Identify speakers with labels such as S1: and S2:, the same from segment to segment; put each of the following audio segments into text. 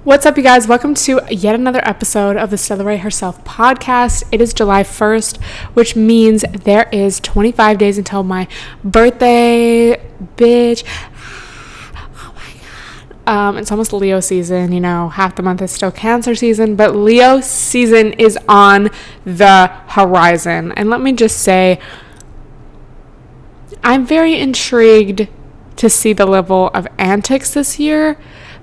S1: What's up, you guys? Welcome to yet another episode of the Stella Herself podcast. It is July 1st, which means there is 25 days until my birthday, bitch. Oh my God. It's almost Leo season, half the month is still Cancer season, but Leo season is on the horizon. And let me just say, I'm very intrigued to see the level of antics this year,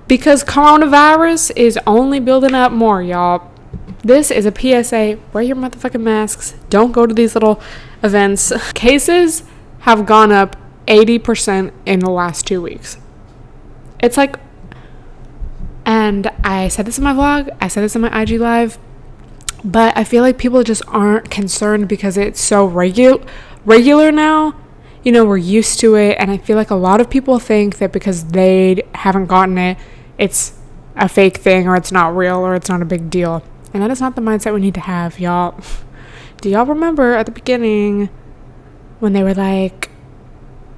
S1: because coronavirus is only building up more, y'all. This is a PSA. Wear your motherfucking masks. Don't go to these little events. Cases have gone up 80% in the last 2 weeks. It's like, and I said this in my vlog, I said this in my IG live, but I feel like people just aren't concerned because it's so regular now. We're used to it, and I feel like a lot of people think that because they haven't gotten it, it's a fake thing, or it's not real, or it's not a big deal. And that is not the mindset we need to have, y'all. Do y'all remember at the beginning when they were like,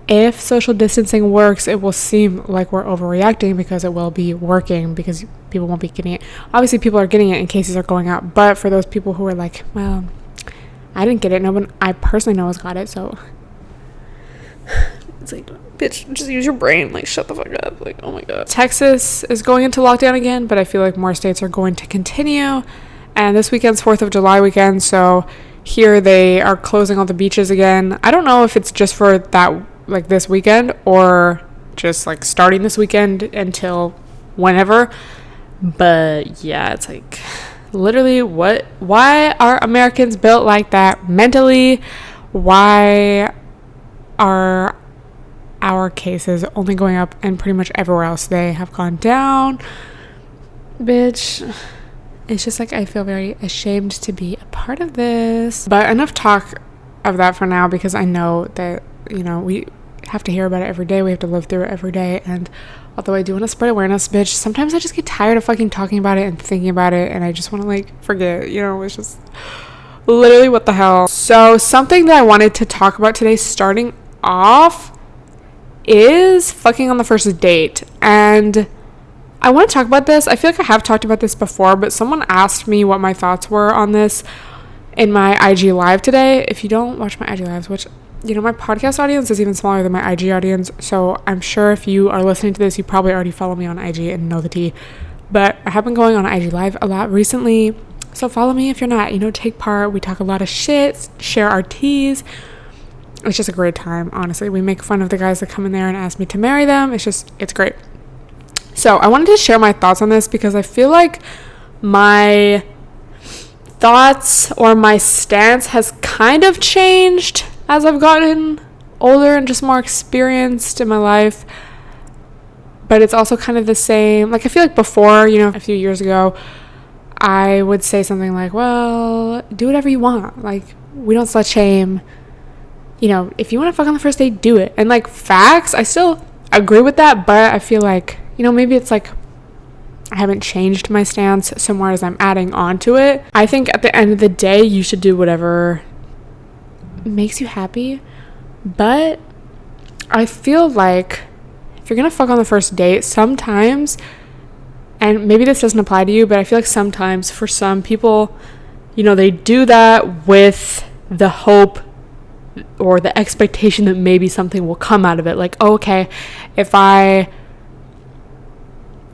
S1: if social distancing works, it will seem like we're overreacting because it will be working, because people won't be getting it. Obviously, people are getting it and cases are going up. But for those people who are like, well, I didn't get it. No one I personally know has got it, so it's like, bitch, just use your brain. Like, shut the fuck up. Like, oh my God. Texas is going into lockdown again, but I feel like more states are going to continue. And this weekend's 4th of July weekend, so here they are closing all the beaches again. I don't know if it's just for that, like, this weekend, or just like starting this weekend until whenever. But yeah, it's like, literally, why are Americans built like that mentally? Why are our cases only going up, and pretty much everywhere else they have gone down? Bitch, it's just like, I feel very ashamed to be a part of this. But enough talk of that for now, because I know that, we have to hear about it every day. We have to live through it every day. And although I do want to spread awareness, bitch, sometimes I just get tired of fucking talking about it and thinking about it, and I just want to forget. It's just literally, what the hell. So something that I wanted to talk about today, starting off, is fucking on the first date. And I want to talk about this. I feel like I have talked about this before, but someone asked me what my thoughts were on this in my IG live today. If you don't watch my IG lives, which, my podcast audience is even smaller than my IG audience, so I'm sure if you are listening to this, you probably already follow me on IG and know the tea. But I have been going on IG live a lot recently, so follow me if you're not. Take part. We talk a lot of shit, share our teas. It's just a great time, honestly. We make fun of the guys that come in there and ask me to marry them. It's great. So I wanted to share my thoughts on this, because I feel like my thoughts or my stance has kind of changed as I've gotten older and just more experienced in my life. But it's also kind of the same. Like, I feel like before, a few years ago, I would say something like, well, do whatever you want. Like, we don't slut shame. If you want to fuck on the first date, do it. And facts, I still agree with that, but I feel like, maybe it's like I haven't changed my stance so more as I'm adding on to it. I think at the end of the day, you should do whatever makes you happy. But I feel like if you're gonna fuck on the first date, sometimes, and maybe this doesn't apply to you, but I feel like sometimes for some people, they do that with the hope or the expectation that maybe something will come out of it. Like, oh, okay, if I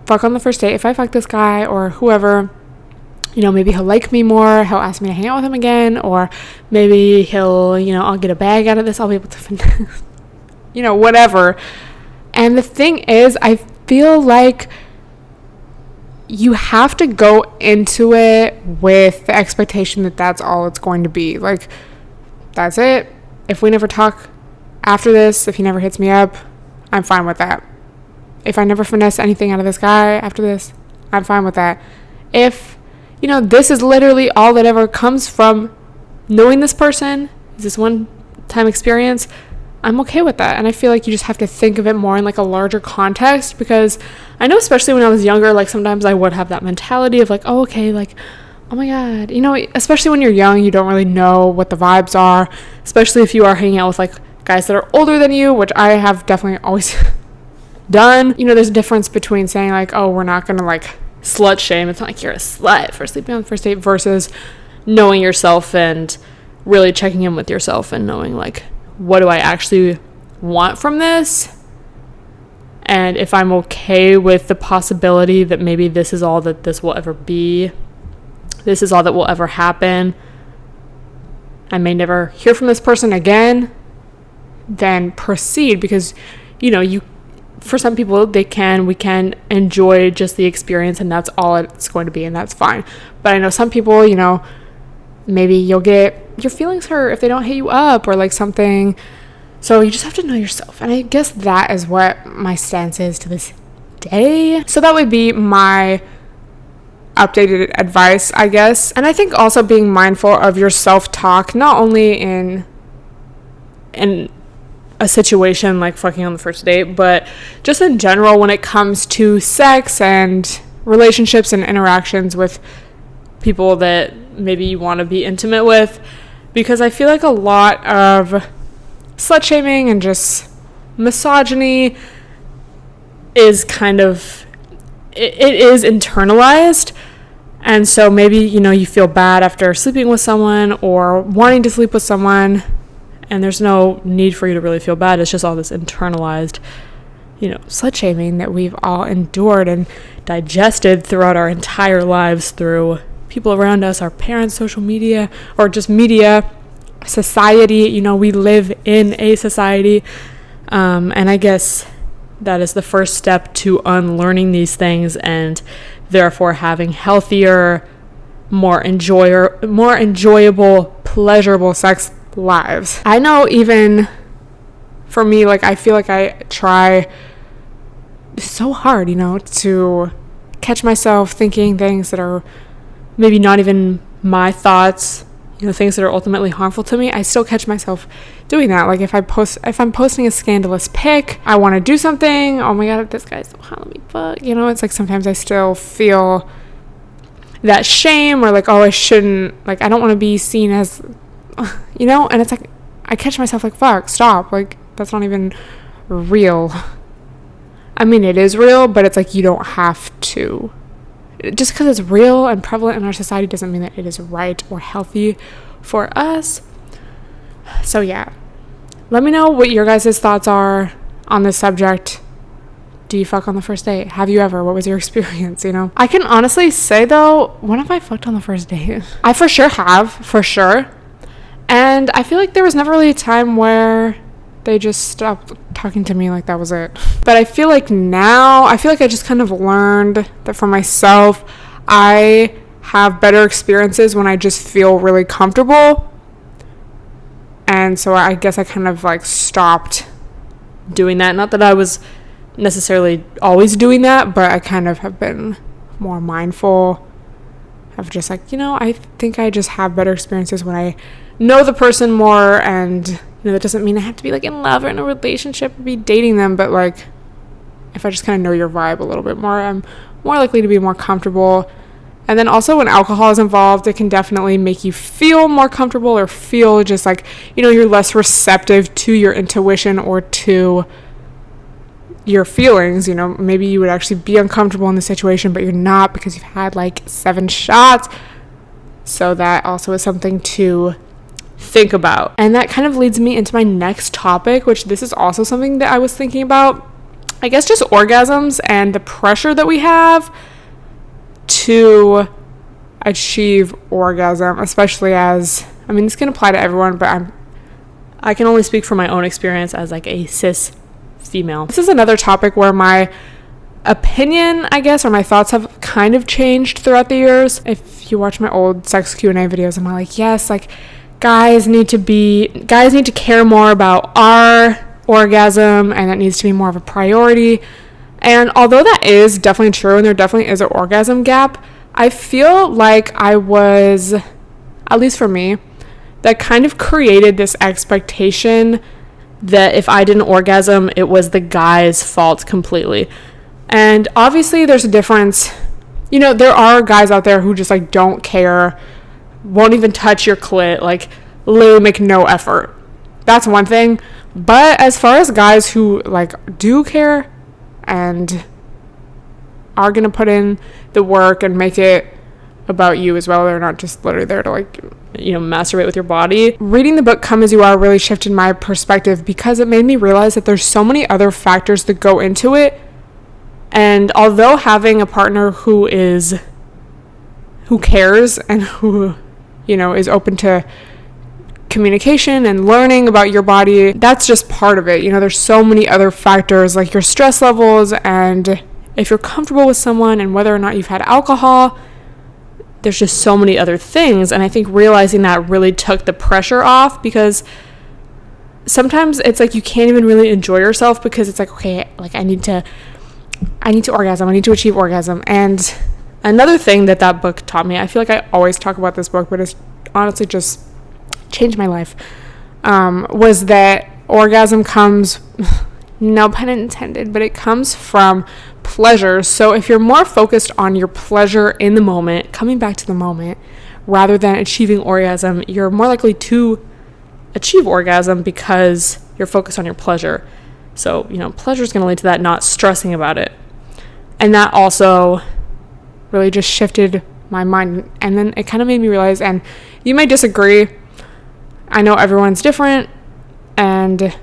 S1: fuck on the first date, if I fuck this guy or whoever, maybe he'll like me more, he'll ask me to hang out with him again, or maybe he'll, I'll get a bag out of this, I'll be able to finesse, whatever. And the thing is, I feel like you have to go into it with the expectation that that's all it's going to be. Like, that's it. If we never talk after this, if he never hits me up, I'm fine with that. If I never finesse anything out of this guy after this, I'm fine with that. If, this is literally all that ever comes from knowing this person, is this one-time experience, I'm okay with that. And I feel like you just have to think of it more in a larger context, because I know, especially when I was younger, sometimes I would have that mentality of oh, okay, oh my God, especially when you're young, you don't really know what the vibes are, especially if you are hanging out with guys that are older than you, which I have definitely always done. There's a difference between saying oh, we're not gonna slut shame. It's not like you're a slut for sleeping on the first date, versus knowing yourself and really checking in with yourself and knowing, like, what do I actually want from this? And if I'm okay with the possibility that maybe this is all that this will ever be, this is all that will ever happen, I may never hear from this person again, then proceed. Because, you know, for some people, we can enjoy just the experience, and that's all it's going to be, and that's fine. But I know some people, you know, maybe you'll get your feelings hurt if they don't hit you up or like something. So you just have to know yourself. And I guess that is what my stance is to this day. So that would be my updated advice, I guess. And I think also being mindful of your self-talk, not only in a situation like fucking on the first date, but just in general when it comes to sex and relationships and interactions with people that maybe you want to be intimate with. Because I feel like a lot of slut shaming and just misogyny is kind of, it is internalized. And so maybe, you know, you feel bad after sleeping with someone or wanting to sleep with someone, and there's no need for you to really feel bad. It's just all this internalized, you know, slut shaming that we've all endured and digested throughout our entire lives through people around us, our parents, social media, or just media, society. You know, we live in a society, and I guess that is the first step to unlearning these things and therefore having healthier, more enjoyable, pleasurable sex lives. I know even for me, like, I feel like I try so hard, you know, to catch myself thinking things that are maybe not even my thoughts, you know, things that are ultimately harmful to me. I still catch myself doing that. Like if I'm posting a scandalous pic, I want to do something. Oh my god, this guy's so hot, let me fuck. You know, it's like sometimes I still feel that shame, or like, oh, I shouldn't, like, I don't want to be seen as, you know, and it's like, I catch myself like, fuck, stop. Like, that's not even real. I mean, it is real, but it's like, you don't have to. Just because it's real and prevalent in our society doesn't mean that it is right or healthy for us. So yeah, let me know what your guys' thoughts are on this subject. Do you fuck on the first date? Have you ever? What was your experience, you know? I can honestly say though, when have I fucked on the first date? I for sure have, for sure. And I feel like there was never really a time where they just stopped talking to me, like that was it. But I feel like now, I just kind of learned that for myself, I have better experiences when I just feel really comfortable. And so I guess I kind of like stopped doing that. Not that I was necessarily always doing that, but I kind of have been more mindful of just like, you know, I think I just have better experiences when I know the person more. And you know, that doesn't mean I have to be like in love or in a relationship or be dating them, but like if I just kind of know your vibe a little bit more, I'm more likely to be more comfortable. And then also when alcohol is involved, it can definitely make you feel more comfortable, or feel just like, you know, you're less receptive to your intuition or to your feelings. You know, maybe you would actually be uncomfortable in the situation, but you're not because you've had like 7 shots. So that also is something to think about. And that kind of leads me into my next topic, which this is also something that I was thinking about. I guess just orgasms and the pressure that we have to achieve orgasm, especially as, I mean, this can apply to everyone, but I can only speak from my own experience as like a cis female. This is another topic where my opinion, I guess, or my thoughts have kind of changed throughout the years. If you watch my old sex Q&A videos, I'm like, yes, like guys need to care more about our orgasm, and that needs to be more of a priority. And although that is definitely true, and there definitely is an orgasm gap, I feel like I was, at least for me, that kind of created this expectation that if I didn't orgasm, it was the guy's fault completely. And obviously there's a difference. You know, there are guys out there who just like don't care, won't even touch your clit, like literally make no effort. That's one thing. But as far as guys who like do care and are going to put in the work and make it about you as well. They're not just literally there to like, masturbate with your body. Reading the book Come As You Are really shifted my perspective because it made me realize that there's so many other factors that go into it. And although having a partner who cares and who, is open to communication and learning about your body, that's just part of it. There's so many other factors like your stress levels and if you're comfortable with someone and whether or not you've had alcohol. There's just so many other things. And I think realizing that really took the pressure off, because sometimes it's like you can't even really enjoy yourself because it's like, okay, like I need to orgasm. I need to achieve orgasm. And another thing that book taught me, I feel like I always talk about this book, but it's honestly just changed my life, was that orgasm comes, no pun intended, but it comes from pleasure. So if you're more focused on your pleasure in the moment, coming back to the moment, rather than achieving orgasm, you're more likely to achieve orgasm because you're focused on your pleasure. So, pleasure is going to lead to that, not stressing about it. And that also really just shifted my mind. And then it kind of made me realize, and you may disagree, I know everyone's different, and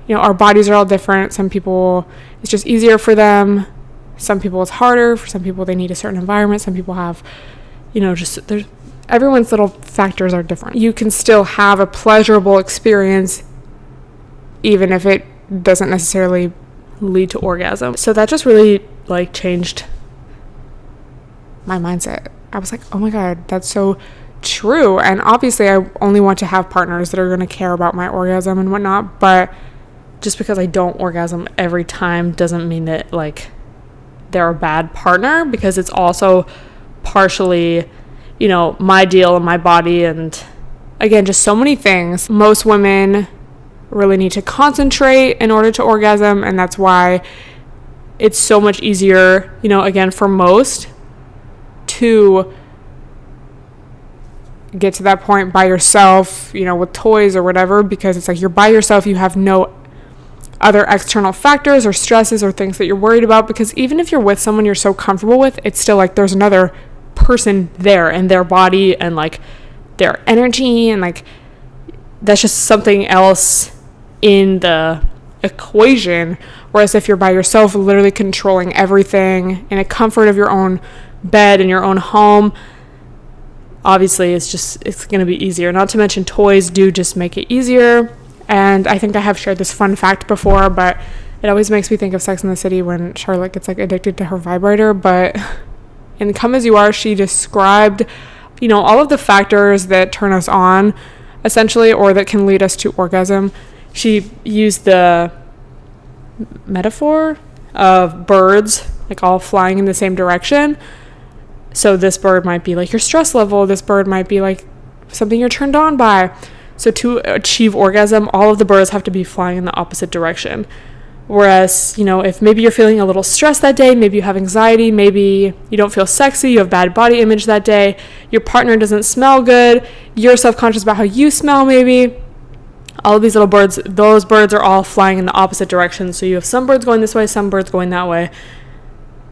S1: our bodies are all different. Some people, it's just easier for them. Some people it's harder. For some people, they need a certain environment. Some people have, everyone's little factors are different. You can still have a pleasurable experience even if it doesn't necessarily lead to orgasm. So that just really changed my mindset. I was like, oh my God, that's so true. And obviously I only want to have partners that are going to care about my orgasm and whatnot, but just because I don't orgasm every time doesn't mean that they're a bad partner, because it's also partially, my deal and my body, and again, just so many things. Most women really need to concentrate in order to orgasm, and that's why it's so much easier, again, for most to get to that point by yourself, with toys or whatever, because it's like you're by yourself, you have no other external factors or stresses or things that you're worried about, because even if you're with someone you're so comfortable with, it's still there's another person there and their body and their energy, and that's just something else in the equation. Whereas if you're by yourself, literally controlling everything in a comfort of your own bed in your own home, obviously it's going to be easier. Not to mention toys do just make it easier. And I think I have shared this fun fact before, but it always makes me think of Sex and the City when Charlotte gets addicted to her vibrator. But in Come As You Are, she described, all of the factors that turn us on, essentially, or that can lead us to orgasm. She used the metaphor of birds, all flying in the same direction. So this bird might be your stress level. This bird might be something you're turned on by. So to achieve orgasm, all of the birds have to be flying in the opposite direction. Whereas, if maybe you're feeling a little stressed that day, maybe you have anxiety, maybe you don't feel sexy, you have bad body image that day, your partner doesn't smell good, you're self-conscious about how you smell maybe, all of these little birds, those birds are all flying in the opposite direction. So you have some birds going this way, some birds going that way.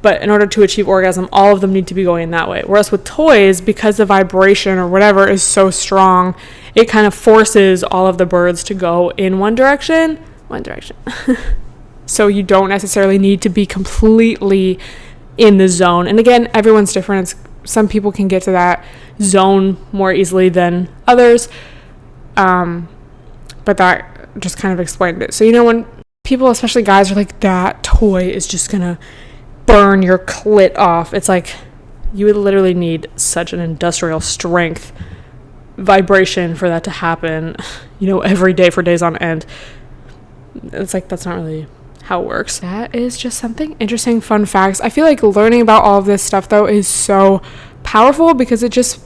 S1: But in order to achieve orgasm, all of them need to be going that way. Whereas with toys, because the vibration or whatever is so strong, it kind of forces all of the birds to go in one direction. So you don't necessarily need to be completely in the zone. And again, everyone's different. Some people can get to that zone more easily than others. But that just kind of explained it. So, when people, especially guys, are that toy is just going to burn your clit off. It's you would literally need such an industrial strength vibration for that to happen, every day for days on end. It's that's not really how it works. That is just something interesting, fun facts. I feel learning about all of this stuff, though, is so powerful because it just,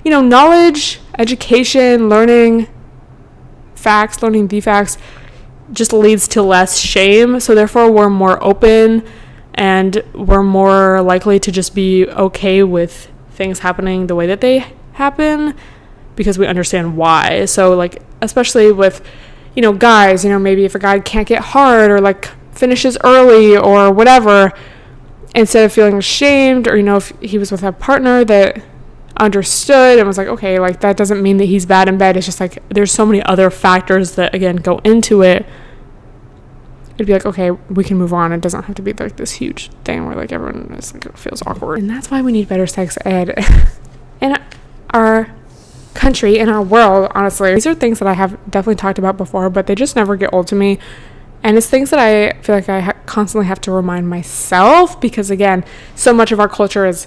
S1: knowledge, education, learning facts, learning the facts just leads to less shame. So therefore, we're more open and we're more likely to just be okay with things happening the way that they happen because we understand why. So especially with guys, maybe if a guy can't get hard or finishes early or whatever, instead of feeling ashamed, or, if he was with a partner that understood and was like, okay, like that doesn't mean that he's bad in bed. It's just like there's so many other factors that, again, go into it. It'd be like, okay, we can move on. It doesn't have to be like this huge thing where like everyone is like, feels awkward. And that's why we need better sex ed in our country, in our world, honestly. These are things that I have definitely talked about before, but they just never get old to me. And it's things that I feel like I constantly have to remind myself, because again, so much of our culture is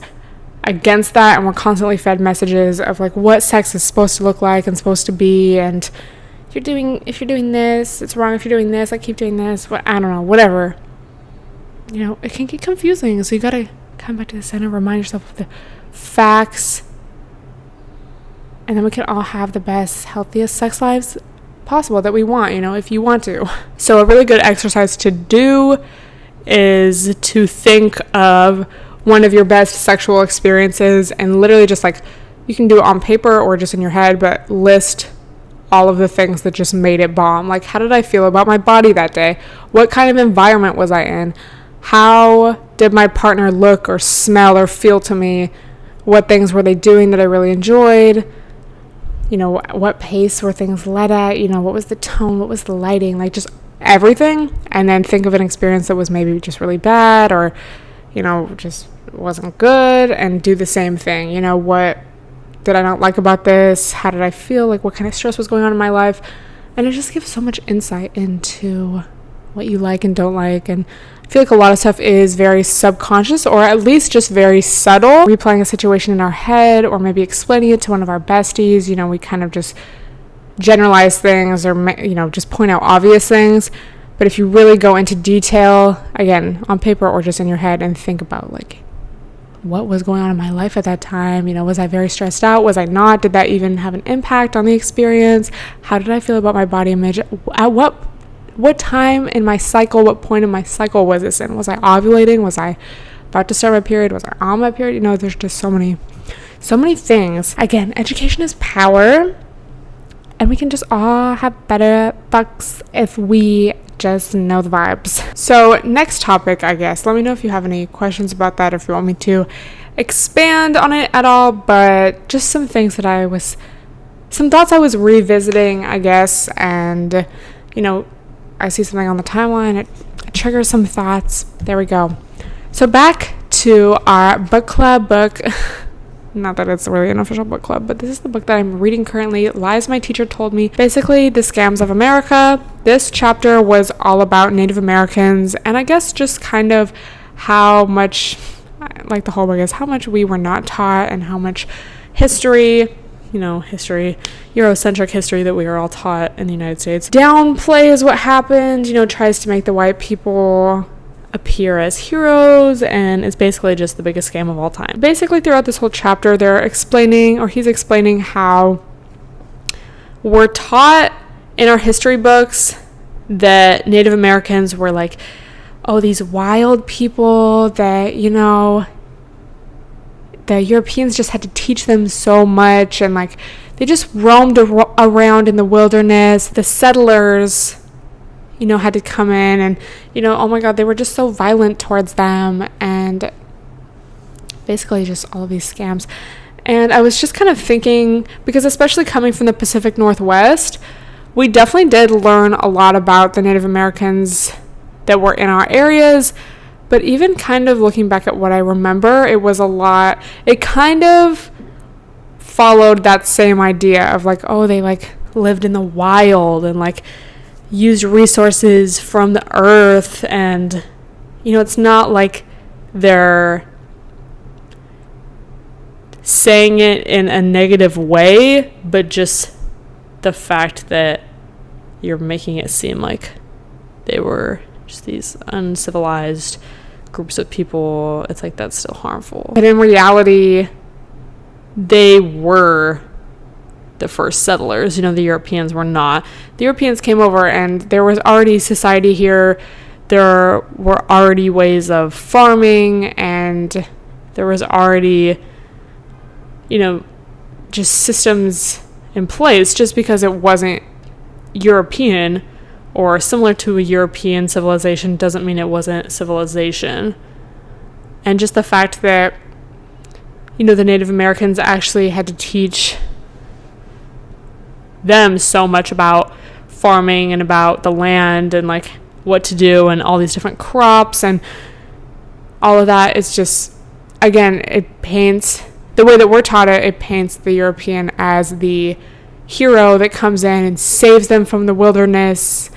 S1: against that, and we're constantly fed messages of like what sex is supposed to look like and supposed to be, and if you're doing this, it's wrong. If you're doing this, like keep doing this. I don't know, whatever. It can get confusing. So you gotta come back to the center, remind yourself of the facts, and then we can all have the best, healthiest sex lives possible that we want, if you want to. So a really good exercise to do is to think of one of your best sexual experiences, and literally just like, you can do it on paper or just in your head, but list all of the things that just made it bomb. Like, how did I feel about my body that day? What kind of environment was I in? How did my partner look or smell or feel to me? What things were they doing that I really enjoyed? What pace were things led at? What was the tone? What was the lighting? Like, just everything. And then think of an experience that was maybe just really bad, or, just wasn't good, and do the same thing. What did I not like about this? How did I feel? Like, what kind of stress was going on in my life? And it just gives so much insight into what you like and don't like. And I feel like a lot of stuff is very subconscious, or at least just very subtle. Replaying a situation in our head, or maybe explaining it to one of our besties. We kind of just generalize things, or, just point out obvious things. But if you really go into detail, again, on paper or just in your head, and think about like, what was going on in my life at that time? Was I very stressed out? Was I not? Did that even have an impact on the experience? How did I feel about my body image? At what time in my cycle, what point in my cycle was this in? Was I ovulating? Was I about to start my period? Was I on my period? There's just so many things. Again, education is power, and we can just all have better fucks if we just know the vibes. So next topic, I guess, let me know if you have any questions about that, if you want me to expand on it at all. But just some things that some thoughts I was revisiting, I guess, and I see something on the timeline, it triggers some thoughts. There we go. So back to our book club book. Not that it's really an official book club, but this is the book that I'm reading currently, Lies My Teacher Told Me. Basically, the scams of America. This chapter was all about Native Americans, and I guess just kind of how much, like the whole book is, how much we were not taught, and how much history, Eurocentric history that we are all taught in the United States, downplays what happened, tries to make the white people appear as heroes, and it's basically just the biggest scam of all time. Basically, throughout this whole chapter, he's explaining how we're taught in our history books that Native Americans were like, oh, these wild people that, the Europeans just had to teach them so much, and like they just roamed around in the wilderness. The settlers had to come in, and, oh my God, they were just so violent towards them, and basically just all of these scams. And I was just kind of thinking, because especially coming from the Pacific Northwest, we definitely did learn a lot about the Native Americans that were in our areas, but even kind of looking back at what I remember, it kind of followed that same idea of like, oh, they like lived in the wild and like used resources from the earth, and it's not like they're saying it in a negative way, but just the fact that you're making it seem like they were just these uncivilized groups of people, it's like that's still harmful. But in reality, they were the first settlers. The Europeans were not. The Europeans came over, and there was already society here. There were already ways of farming, and there was already, just systems in place. Just because it wasn't European or similar to a European civilization doesn't mean it wasn't civilization. And just the fact that, the Native Americans actually had to teach them so much about farming and about the land and like what to do and all these different crops and all of that. It's just, again, it paints, the way that we're taught it paints the European as the hero that comes in and saves them from the wilderness,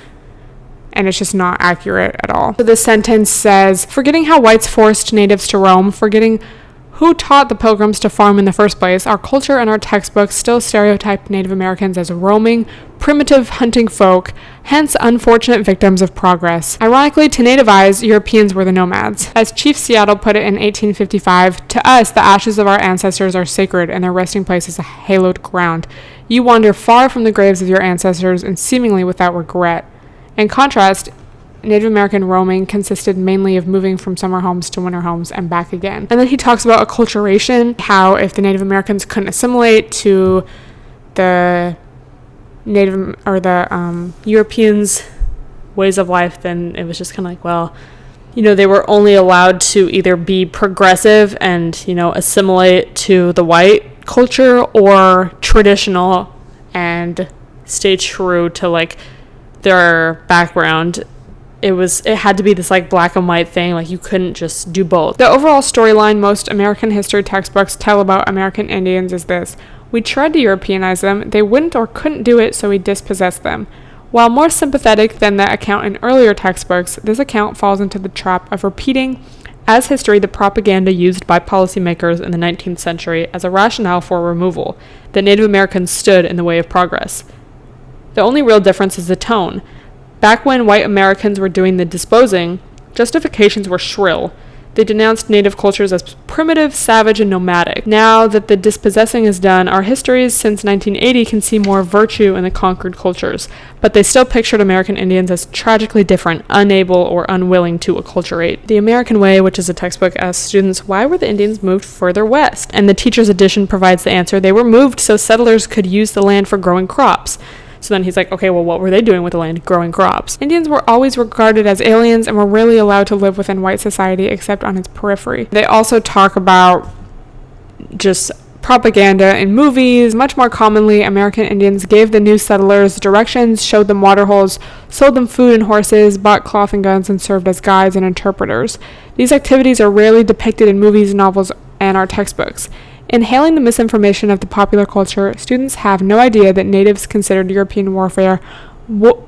S1: and it's just not accurate at all. So this sentence says, forgetting how whites forced natives to roam, forgetting who taught the pilgrims to farm in the first place, our culture and our textbooks still stereotype Native Americans as roaming, primitive hunting folk, hence unfortunate victims of progress. Ironically, to native eyes, Europeans were the nomads. As Chief Seattle put it in 1855, to us, the ashes of our ancestors are sacred and their resting place is a hallowed ground. You wander far from the graves of your ancestors and seemingly without regret. In contrast, Native American roaming consisted mainly of moving from summer homes to winter homes and back again. And then he talks about acculturation, how if the Native Americans couldn't assimilate to the Native or the Europeans' ways of life, then it was just kind of like, well, they were only allowed to either be progressive and, assimilate to the white culture, or traditional and stay true to like their background. It had to be this like black and white thing, like you couldn't just do both. The overall storyline most American history textbooks tell about American Indians is this: we tried to Europeanize them, they wouldn't or couldn't do it, so we dispossessed them. While more sympathetic than the account in earlier textbooks, this account falls into the trap of repeating as history the propaganda used by policymakers in the 19th century as a rationale for removal, that Native Americans stood in the way of progress. The only real difference is the tone. Back when white Americans were doing the disposing, justifications were shrill. They denounced native cultures as primitive, savage, and nomadic. Now that the dispossessing is done, our histories since 1980 can see more virtue in the conquered cultures, but they still pictured American Indians as tragically different, unable or unwilling to acculturate. The American Way, which is a textbook, asks students, why were the Indians moved further west? And the teacher's edition provides the answer: they were moved so settlers could use the land for growing crops. So then he's like, okay, well, what were they doing with the land? Growing crops. Indians were always regarded as aliens and were rarely allowed to live within white society except on its periphery. They also talk about just propaganda in movies. Much more commonly, American Indians gave the new settlers directions, showed them water holes, sold them food and horses, bought cloth and guns, and served as guides and interpreters. These activities are rarely depicted in movies, novels, and our textbooks. Inhaling the misinformation of the popular culture, students have no idea that natives considered European warfare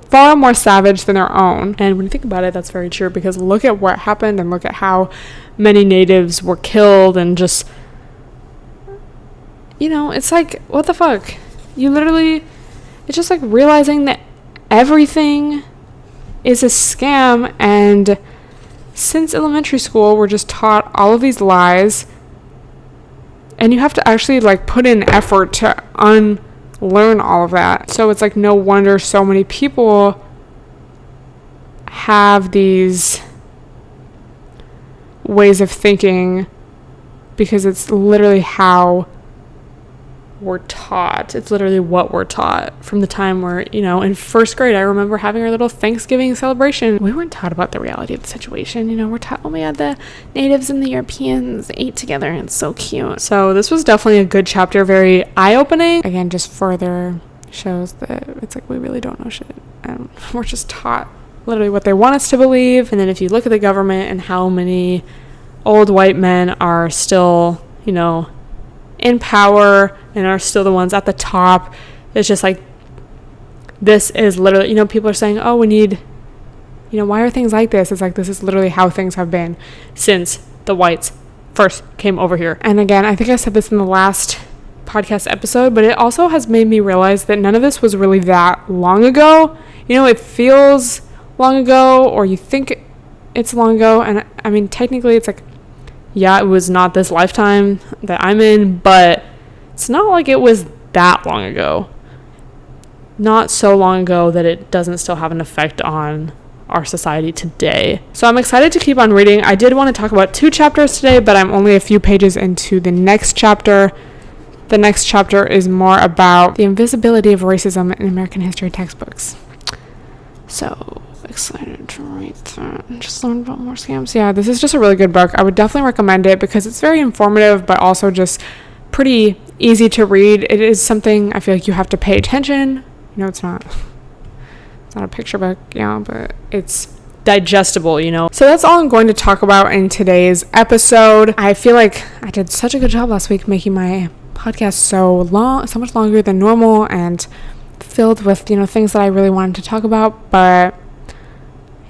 S1: far more savage than their own. And when you think about it, that's very true, because look at what happened and look at how many natives were killed, and just, it's like, what the fuck? It's just like realizing that everything is a scam, and since elementary school, we're just taught all of these lies. And you have to actually like put in effort to unlearn all of that. So it's like no wonder so many people have these ways of thinking, because it's literally how we're taught. It's literally what we're taught from the time we're, in first grade. I remember having our little Thanksgiving celebration. We weren't taught about the reality of the situation. We're taught, oh my God, the natives and the Europeans ate together and it's so cute. So this was definitely a good chapter, very eye-opening. Again, just further shows that it's like we really don't know shit. And we're just taught literally what they want us to believe. And then if you look at the government and how many old white men are still, in power and are still the ones at the top, it's just like, this is literally, people are saying, oh, we need, why are things like this? It's like, this is literally how things have been since the whites first came over here. And again, I think I said this in the last podcast episode, but it also has made me realize that none of this was really that long ago. It feels long ago, or you think it's long ago, and I mean, technically it's like, yeah, it was not this lifetime that I'm in, but it's not like it was that long ago. Not so long ago that it doesn't still have an effect on our society today. So I'm excited to keep on reading. I did want to talk about 2 chapters today, but I'm only a few pages into the next chapter. The next chapter is more about the invisibility of racism in American history textbooks. So Excited to read that and just learn about more scams. Yeah, this is just a really good book. I would definitely recommend it because it's very informative, but also just pretty easy to read. It is something I feel like you have to pay attention. It's not a picture book, but it's digestible, So that's all I'm going to talk about in today's episode. I feel like I did such a good job last week making my podcast so much longer than normal and filled with, things that I really wanted to talk about. But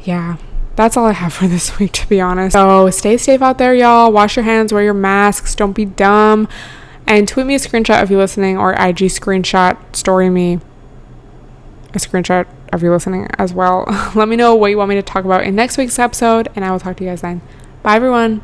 S1: yeah, that's all I have for this week, to be honest. So stay safe out there, y'all. Wash your hands, wear your masks, don't be dumb. And tweet me a screenshot of you listening, or IG screenshot, story me a screenshot of you listening as well. Let me know what you want me to talk about in next week's episode, and I will talk to you guys then. Bye, everyone.